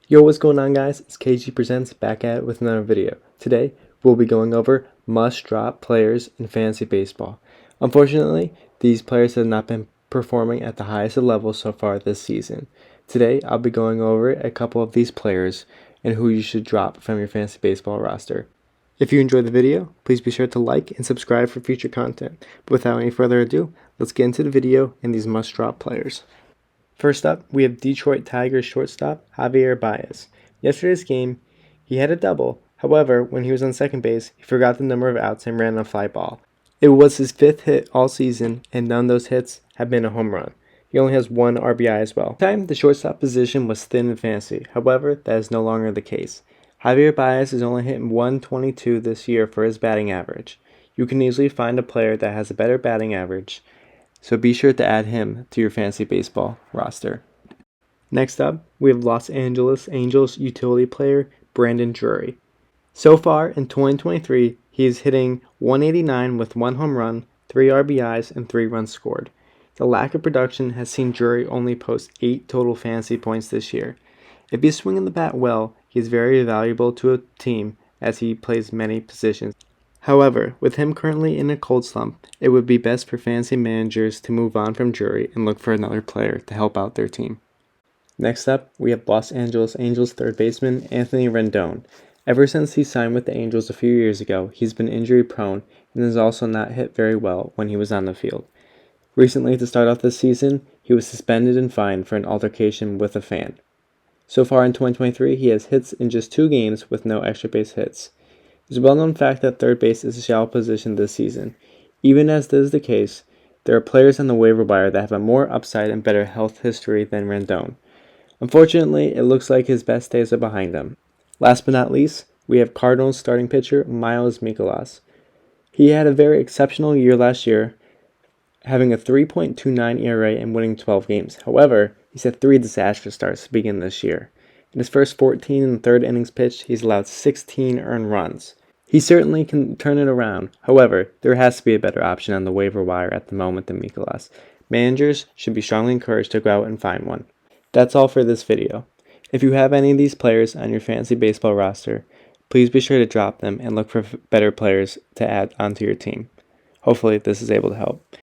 Yo, what's going on, guys? It's KG Presents back at it with another video. Today, we'll be going over must-drop players in fantasy baseball. Unfortunately, these players have not been performing at the highest of levels so far this season. Today, I'll be going over a couple of these players and who you should drop from your fantasy baseball roster. If you enjoyed the video, please be sure to like and subscribe for future content. But without any further ado, let's get into the video and these must-drop players. First up, we have Detroit Tigers shortstop Javier Baez. Yesterday's game, he had a double. However, when he was on second base, he forgot the number of outs and ran a fly ball. It was his 5th hit all season, and none of those hits have been a home run. He only has 1 RBI as well. At the time, the shortstop position was thin in fantasy. However, that is no longer the case. Javier Baez is only hitting .122 this year for his batting average. You can easily find a player that has a better batting average, so be sure to add him to your fantasy baseball roster. Next up, we have Los Angeles Angels utility player Rendon Drury. So far in 2023, he is hitting .189 with 1 home run, 3 RBIs, and 3 runs scored. The lack of production has seen Drury only post 8 total fantasy points this year. If he's swinging the bat well, he is very valuable to a team as he plays many positions. However, with him currently in a cold slump, it would be best for fantasy managers to move on from Drury and look for another player to help out their team. Next up, we have Los Angeles Angels third baseman Anthony Rendon. Ever since he signed with the Angels a few years ago, he's been injury prone and has also not hit very well when he was on the field. Recently, to start off this season, he was suspended and fined for an altercation with a fan. So far in 2023, he has hits in just 2 games with no extra base hits. It's a well-known fact that third base is a shallow position this season. Even as this is the case, there are players on the waiver wire that have a more upside and better health history than Rendon. Unfortunately, it looks like his best days are behind him. Last but not least, we have Cardinals starting pitcher Miles Mikolas. He had a very exceptional year last year, having a 3.29 ERA and winning 12 games. However, he's had 3 disastrous starts to begin this year. In his first 14 and third innings pitched, he's allowed 16 earned runs. He certainly can turn it around. However, there has to be a better option on the waiver wire at the moment than Mikolas. Managers should be strongly encouraged to go out and find one. That's all for this video. If you have any of these players on your fantasy baseball roster, please be sure to drop them and look for better players to add onto your team. Hopefully this is able to help.